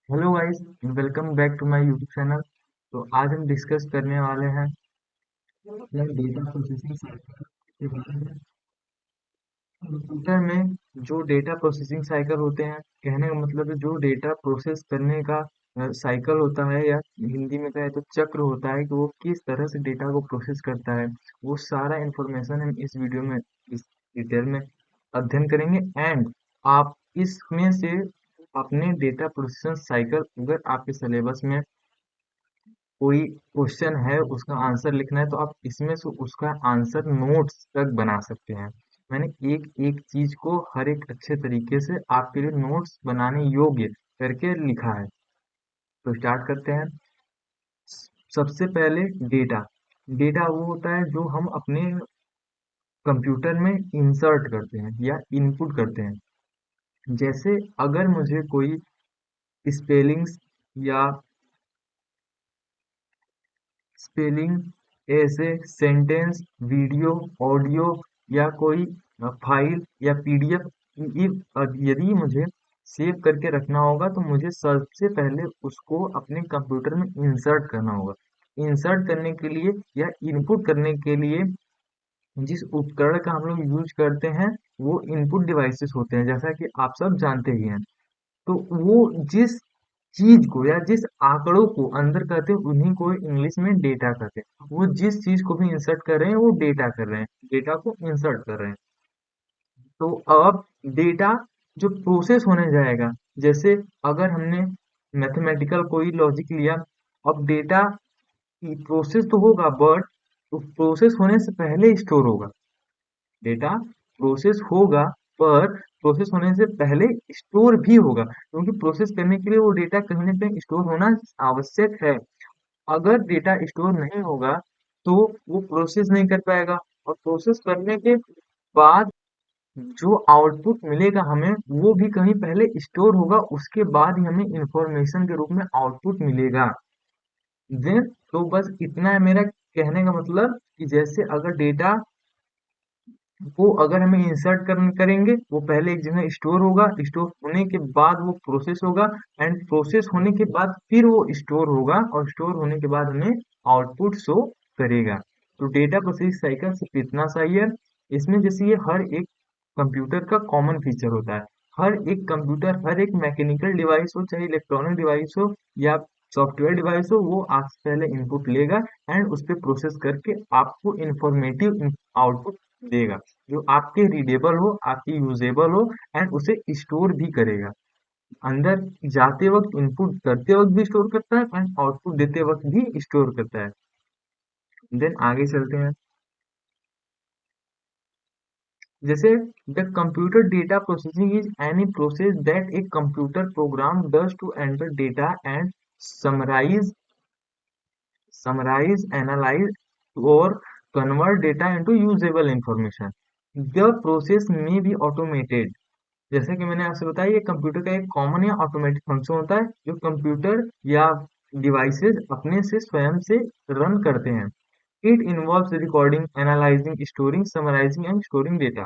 Hello guys, welcome back to my YouTube channel. तो आज हम डिस्कस करने वाले हैं डेटा प्रोसेसिंग साइकिल के बारे में। कंप्यूटर में जो डेटा प्रोसेसिंग साइकिल होते हैं, कहने का मतलब है जो डेटा प्रोसेस करने का साइकिल होता है, या हिंदी में कहे तो चक्र होता है कि वो किस तरह से डेटा को प्रोसेस करता है। वो सारा इंफॉर्मेशन हम इस वीडियो में इस डिटेल में अध्ययन करेंगे। एंड आप इसमें से अपने डेटा प्रोसेसिंग साइकिल, अगर आपके सिलेबस में कोई क्वेश्चन है उसका आंसर लिखना है, तो आप इसमें से उसका आंसर नोट्स तक बना सकते हैं। मैंने एक एक चीज को हर एक अच्छे तरीके से आपके लिए नोट्स बनाने योग्य करके लिखा है। तो स्टार्ट करते हैं। सबसे पहले डेटा। डेटा वो होता है जो हम अपने कंप्यूटर में इंसर्ट करते हैं या इनपुट करते हैं। जैसे अगर मुझे कोई स्पेलिंग्स या स्पेलिंग ऐसे सेंटेंस, वीडियो, ऑडियो या कोई फाइल या पीडीएफ, यदि मुझे सेव करके रखना होगा तो मुझे सबसे पहले उसको अपने कंप्यूटर में इंसर्ट करना होगा। इंसर्ट करने के लिए या इनपुट करने के लिए जिस उपकरण का हम लोग यूज करते हैं वो इनपुट डिवाइसेस होते हैं, जैसा कि आप सब जानते ही हैं। तो वो जिस चीज को या जिस आंकड़ों को अंदर करते हैं उन्हीं को इंग्लिश में डेटा कहते हैं। वो जिस चीज को भी इंसर्ट कर रहे हैं वो डेटा कर रहे हैं, डेटा को इंसर्ट कर रहे हैं। तो अब डेटा जो प्रोसेस होने जाएगा, जैसे अगर हमने मैथमेटिकल कोई लॉजिक लिया, अब डेटा प्रोसेस तो होगा बट प्रोसेस होने से पहले स्टोर होगा। डेटा प्रोसेस होगा पर प्रोसेस होने से पहले स्टोर भी होगा, क्योंकि प्रोसेस करने के लिए वो डेटा कहीं ना कहीं स्टोर होना आवश्यक है। अगर डेटा स्टोर नहीं होगा तो वो प्रोसेस नहीं कर पाएगा, और प्रोसेस करने के बाद जो आउटपुट मिलेगा हमें वो भी कहीं पहले स्टोर होगा, उसके बाद ही हमें इंफॉर्मेशन के रूप में आउटपुट मिलेगा। देन तो बस इतना है मेरा कहने का मतलब, कि जैसे अगर डेटा वो अगर हमें इंसर्ट करेंगे वो पहले एक जगह स्टोर होगा, स्टोर होने के बाद वो प्रोसेस होगा, एंड प्रोसेस होने के बाद फिर वो स्टोर होगा, और स्टोर होने के बाद हमें आउटपुट शो करेगा। तो डेटा प्रोसेस साइकिल सिर्फ इतना सा ही है। इसमें जैसे ये हर एक कंप्यूटर का कॉमन फीचर होता है। हर एक कंप्यूटर, हर एक मैकेनिकल डिवाइस हो चाहे इलेक्ट्रॉनिक डिवाइस हो या सॉफ्टवेयर डिवाइस हो, वो आपसे पहले इनपुट लेगा एंड उस पर प्रोसेस करके आपको इंफॉर्मेटिव आउटपुट देगा, जो आपके रीडेबल हो, आपके यूजेबल हो, एंड उसे स्टोर भी करेगा। अंदर जाते वक्त, इनपुट करते वक्त भी स्टोर करता है एंड आउटपुट देते वक्त भी स्टोर करता है। देन आगे चलते हैं। जैसे the computer data processing is any process that a computer program does to enter data and summarise analyse और convert data into usable information. The process may be automated. जैसे कि मैंने आपसे बताया, ये कंप्यूटर का एक कॉमन या ऑटोमेटिक फंक्शन होता है जो कंप्यूटर या डिवाइसेस अपने से स्वयं से रन करते हैं। It involves recording, analysing, storing, summarising and storing data,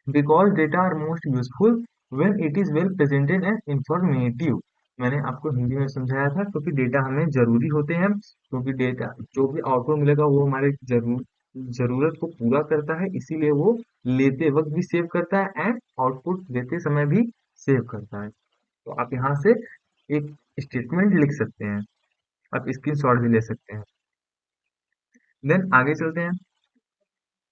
because data are most useful when it is well presented and informative. मैंने आपको हिंदी में समझाया था, क्योंकि डेटा हमें जरूरी होते हैं, क्योंकि डेटा जो भी आउटपुट मिलेगा वो हमारे जरूरत को पूरा करता है, इसीलिए वो लेते वक्त भी सेव करता है एंड आउटपुट देते समय भी सेव करता है। तो आप यहाँ से एक स्टेटमेंट लिख सकते हैं, आप स्क्रीनशॉट भी ले सकते हैं। देन आगे चलते हैं।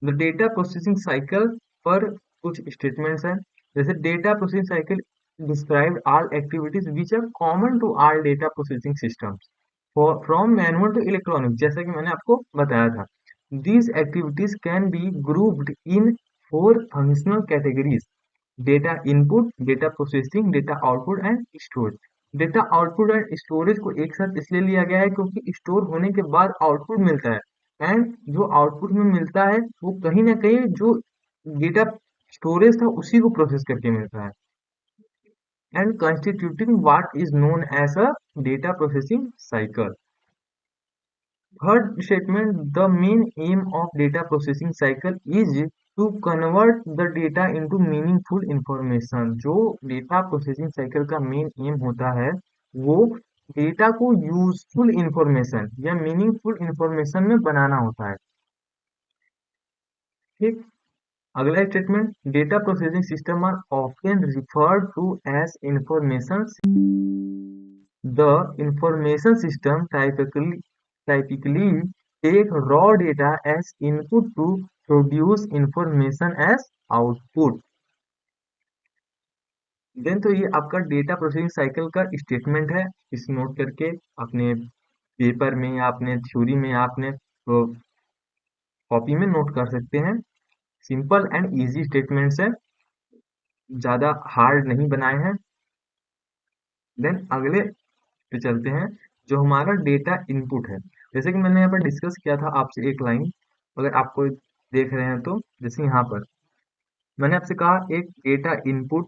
द डेटा प्रोसेसिंग साइकिल पर कुछ स्टेटमेंट्स हैं। जैसे data processing cycle describe all activities which are common to all data processing systems from manual to electronic, जैसा कि मैंने आपको बताया था। These activities can be grouped in four functional categories: data input, data processing, data output and storage. Data output and storage को एक साथ इसलिए लिया गया है क्योंकि स्टोर होने के बाद आउटपुट मिलता है, एंड जो आउटपुट में मिलता है वो कहीं ना कहीं जो डेटा स्टोरेज था उसी को प्रोसेस करके मिलता है, and constituting what is known as a data processing cycle. Third statement, the main aim of data processing cycle is to convert the data into meaningful information. जो data processing cycle का main aim होता है वो data को useful information या meaningful information में बनाना होता है। ठीक। अगला statement, data processing system are often referred to as information. The information system typically take raw data as input to produce information as output। Then तो ये आपका डेटा प्रोसेसिंग साइकिल का स्टेटमेंट है। इस नोट करके अपने पेपर में या अपने थ्योरी में या अपने कॉपी में नोट कर सकते हैं। सिंपल एंड इजी स्टेटमेंट्स है, ज्यादा हार्ड नहीं बनाए हैं। देन अगले पे चलते हैं, जो हमारा डेटा इनपुट है। जैसे कि मैंने यहाँ पर डिस्कस किया था आपसे एक लाइन, अगर आपको देख रहे हैं तो, जैसे यहाँ पर मैंने आपसे कहा एक data input,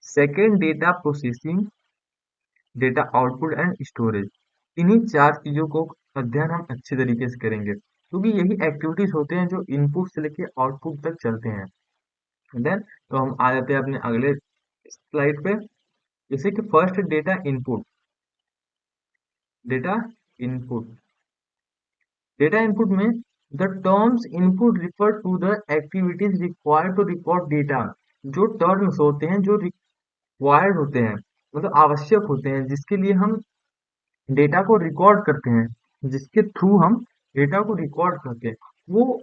second data processing, data output and storage. इन्हीं चार चीजों को अध्ययन हम अच्छे तरीके से करेंगे, क्योंकि यही एक्टिविटीज होते हैं जो इनपुट से लेके आउटपुट तक चलते हैं। देन तो हम आ जाते हैं अपने अगले स्लाइड पे। जैसे कि first data input, data input data input में the terms input refer to the activities required to record data. जो टर्म्स होते हैं जो रिक्वायर्ड होते हैं, मतलब आवश्यक होते हैं, जिसके लिए हम डेटा को रिकॉर्ड करते हैं, जिसके थ्रू हम डेटा को रिकॉर्ड करते हैं, वो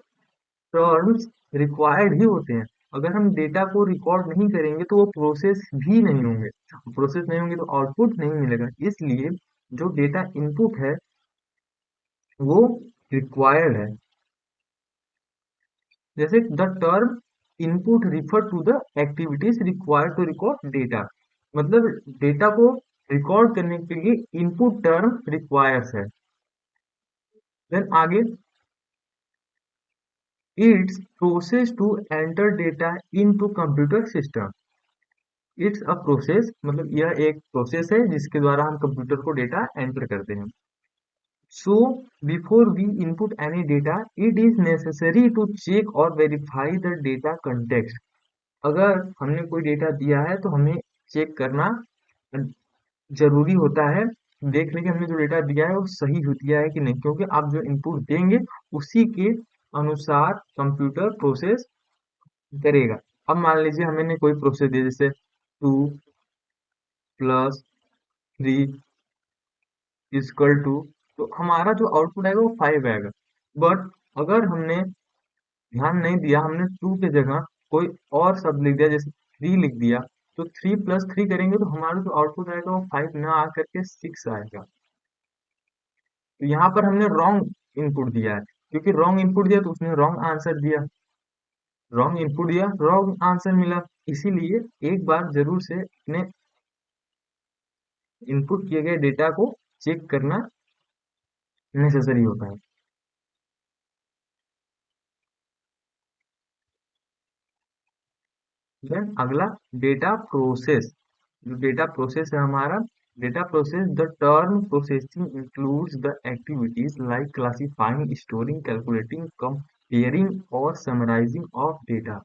टर्म्स रिक्वायर्ड ही होते हैं। अगर हम डेटा को रिकॉर्ड नहीं करेंगे तो वो प्रोसेस भी नहीं होंगे, प्रोसेस नहीं होंगे तो आउटपुट नहीं मिलेगा। इसलिए जो डेटा इनपुट है वो रिक्वायर्ड है। जैसे the term input refer to the activities required to record data, मतलब डेटा को रिकॉर्ड करने के लिए इनपुट टर्म रिक्वायर्स है। देन आगे, it's process to enter data into computer system. It's a process, मतलब यह एक प्रोसेस है जिसके द्वारा हम कंप्यूटर को डेटा एंटर करते हैं। So before we input any data, it is necessary to check or verify the data context। अगर हमने कोई डेटा दिया है तो हमें चेक करना जरूरी होता है, देख लें कि हमने जो डेटा दिया है वो सही दिया है कि नहीं, क्योंकि आप जो इनपुट देंगे उसी के अनुसार कंप्यूटर प्रोसेस करेगा। अब मान लीजिए हमने कोई प्रोसेस दिया, जैसे 2 + 3 इक्वल टू, तो हमारा जो आउटपुट आएगा वो 5 आएगा। बट अगर हमने ध्यान नहीं दिया, हमने 2 के जगह कोई और शब्द लिख दिया, जैसे 3 लिख दिया, तो 3 + 3 करेंगे तो हमारा जो आउटपुट आएगा वो 5 ना आकर के 6 आएगा। तो यहाँ पर हमने रॉन्ग इनपुट दिया है, क्योंकि रॉन्ग इनपुट दिया तो उसने रॉन्ग आंसर दिया, रॉन्ग इनपुट दिया रॉन्ग आंसर मिला। इसीलिए एक बार जरूर से अपने इनपुट किए गए डेटा को चेक करना नेसेसरी होता है। देन अगला, डेटा प्रोसेस। जो डेटा प्रोसेस है हमारा, data process, the term processing includes the activities like classifying, storing, calculating, comparing और समराइजिंग ऑफ डेटा।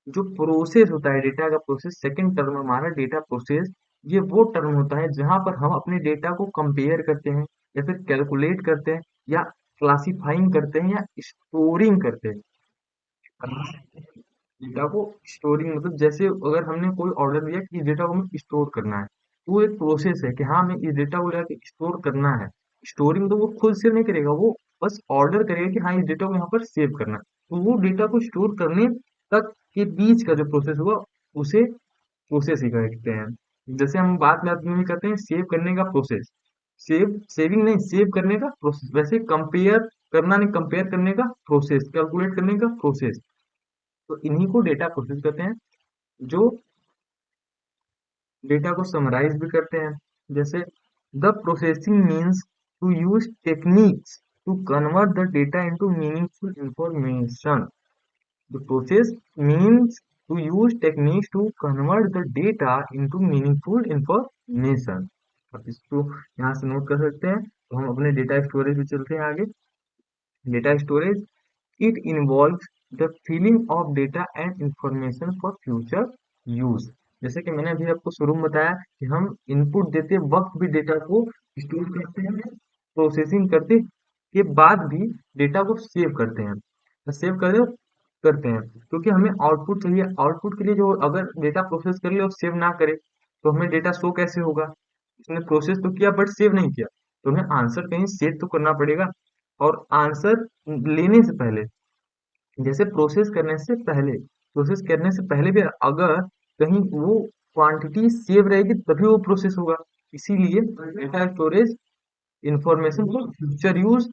जो प्रोसेस होता है डेटा का प्रोसेस, सेकंड टर्म हमारा डेटा प्रोसेस, ये वो टर्म होता है जहां पर हम अपने डेटा को कंपेयर करते हैं या फिर कैलकुलेट करते हैं या क्लासिफाइंग करते हैं या स्टोरिंग करते हैं। डेटा को स्टोरिंग, मतलब जैसे अगर हमने कोई ऑर्डर दिया कि इस डेटा को हमें स्टोर करना है, तो वो एक प्रोसेस है कि हाँ हमें इस डेटा को जाके स्टोर करना है। स्टोरिंग तो वो खुद से नहीं करेगा, वो बस ऑर्डर करेगा कि हाँ इस डेटा को यहाँ पर सेव करना है। तो वो डेटा को स्टोर करने तक के बीच का जो प्रोसेस होगा उसे प्रोसेस ही कहते हैं। जैसे हम बात में करते हैं सेव करने का प्रोसेस, सेविंग नहीं, सेव करने का प्रोसेस। वैसे कंपेयर करना नहीं, कंपेयर करने का प्रोसेस, कैलकुलेट करने का प्रोसेस। तो इन्हीं को डेटा प्रोसेस कहते हैं, जो डेटा को समराइज भी करते हैं। जैसे the processing means to use techniques to convert the data into meaningful information. The process means to use techniques to convert the data into meaningful information. आप इसको यहाँ से नोट कर सकते हैं। तो हम अपने डेटा स्टोरेज में चलते हैं आगे। Data storage, it involves the filling of data and information for future use। जैसे कि मैंने अभी आपको शुरू में बताया कि हम इनपुट देते वक्त भी डेटा को स्टोर करते हैं, प्रोसेसिंग करते के बाद भी डेटा को सेव करते हैं, सेव करते हैं क्योंकि हमें आउटपुट चाहिए। आउटपुट के लिए जो अगर डेटा प्रोसेस कर ले और सेव ना करे तो हमें डेटा शो कैसे होगा? उसने प्रोसेस तो किया बट सेव नहीं किया, तो हमें आंसर कहीं सेव तो करना पड़ेगा। और आंसर लेने से पहले, जैसे प्रोसेस करने से पहले भी अगर कहीं वो क्वांटिटी सेव रहेगी तभी वो प्रोसेस होगा। इसीलिए डेटा स्टोरेज इंफॉर्मेशन को future use,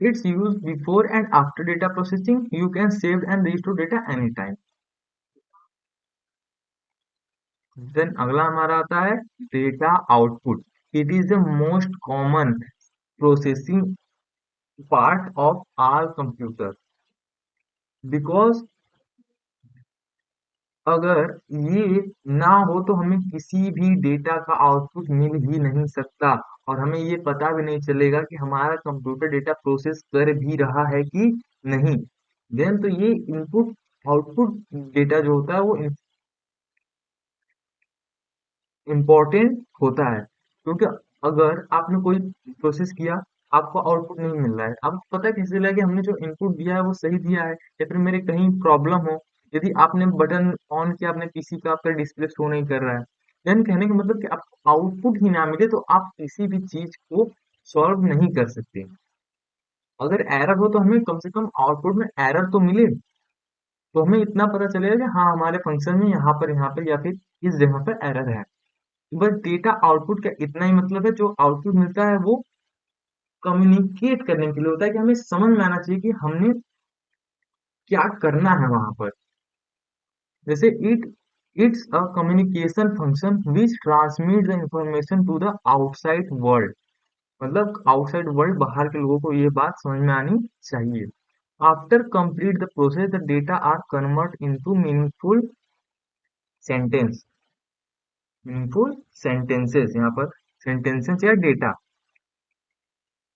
its use before and after data processing. You can save and restore data anytime. Then अगला हमारा आता है data output. It is the most common processing part of all computer, because अगर ये ना हो तो हमें किसी भी डेटा का आउटपुट मिल ही नहीं सकता, और हमें ये पता भी नहीं चलेगा कि हमारा कंप्यूटर डेटा प्रोसेस कर भी रहा है कि नहीं। देन तो ये इनपुट आउटपुट डेटा जो होता है वो इम्पोर्टेंट होता है, क्योंकि अगर आपने कोई प्रोसेस किया, आपको आउटपुट नहीं मिल रहा है, आपको पता कैसे चलेगा कि हमने जो इनपुट दिया है वो सही दिया है या फिर मेरे कहीं प्रॉब्लम हो? यदि आपने बटन ऑन किया अपने पीसी का, आपका डिस्प्ले शो नहीं कर रहा है, देन कहने का मतलब कि आपको आउटपुट ही ना मिले तो आप किसी भी चीज को सॉल्व नहीं कर सकते। अगर एरर हो तो हमें कम से कम आउटपुट में एरर तो मिले, तो हमें इतना पता चलेगा कि हाँ हमारे फंक्शन में यहाँ पर या फिर इस जगह पर एरर है। बस डेटा आउटपुट का इतना ही मतलब है, जो आउटपुट मिलता है वो कम्युनिकेट करने के लिए होता है, कि हमें समझ में आना चाहिए कि हमने क्या करना है वहां पर। जैसे it's a communication function which transmit the information to the outside world. मतलब आउटसाइड वर्ल्ड, बाहर के लोगों को ये बात समझ में आनी चाहिए। After complete the process the data are convert into sentence meaningful sentences यहाँ पर सेंटेंसेस या data.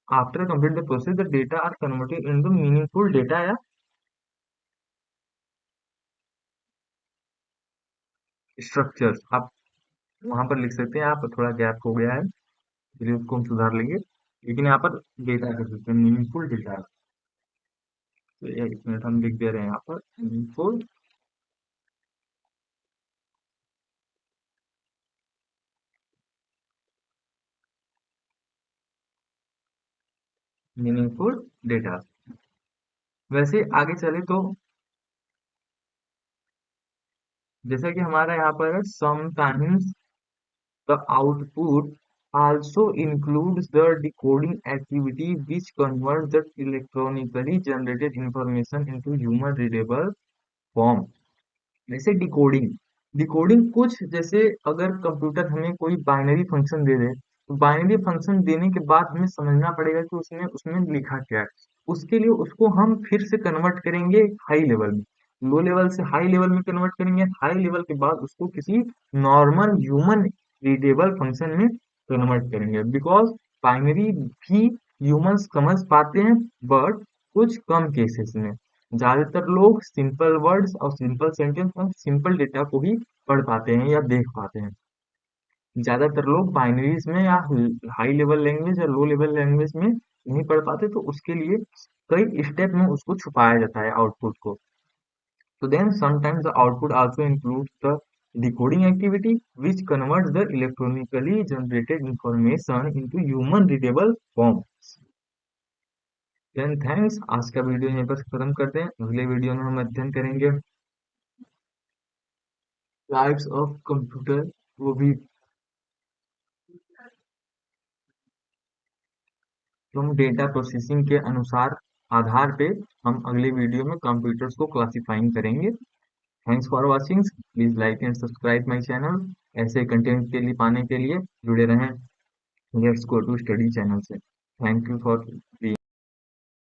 After complete the process the data are converted into meaningful data या स्ट्रक्चर्स। आप वहां पर लिख सकते हैं, आप थोड़ा गैप हो गया है इसलिए उसको हम सुधार लेंगे, लेकिन यहाँ पर डेटा कर सकते हैं मीनिंगफुल डेटा। तो एक मिनट हम लिख दे रहे हैं यहाँ पर मीनिंगफुल डेटा। वैसे आगे चले तो जैसा कि हमारा यहाँ पर है sometimes the output also includes the decoding activity which converts the electronically generated information into human readable form। जैसे डिकोडिंग, डिकोडिंग कुछ जैसे अगर कंप्यूटर हमें कोई बाइनरी फंक्शन दे दे, तो बाइनरी फंक्शन देने के बाद हमें समझना पड़ेगा कि उसने उसमें लिखा क्या है। उसके लिए उसको हम फिर से कन्वर्ट करेंगे हाई लेवल में, लो लेवल से हाई लेवल में कन्वर्ट करेंगे, हाई लेवल के बाद उसको किसी नॉर्मल ह्यूमन रीडेबल फंक्शन में कन्वर्ट करेंगे। बिकॉज बाइनरी भी ह्यूमंस समझ पाते हैं, बट कुछ कम केसेस में। ज्यादातर लोग सिंपल वर्ड्स और सिंपल सेंटेंस और सिंपल डेटा को ही पढ़ पाते हैं या देख पाते हैं। ज्यादातर लोग बाइनरीज में या हाई लेवल लैंग्वेज या लो लेवल लैंग्वेज में नहीं पढ़ पाते, तो उसके लिए कई स्टेप में उसको छुपाया जाता है आउटपुट को। तो then sometimes the output also includes the decoding activity which converts the electronically generated information into human readable form। Then thanks, आज का वीडियो यहीं पर खत्म करते हैं। अगले वीडियो में हम अध्ययन करेंगे टाइप्स ऑफ कंप्यूटर, वो भी तो हम डेटा प्रोसेसिंग के अनुसार आधार पे हम अगले वीडियो में कंप्यूटर्स को क्लासिफाइंग करेंगे। Thanks for watching, please like and subscribe my channel. ऐसे कंटेंट के लिए पाने के लिए जुड़े रहें let's go to study channel से। Thank you for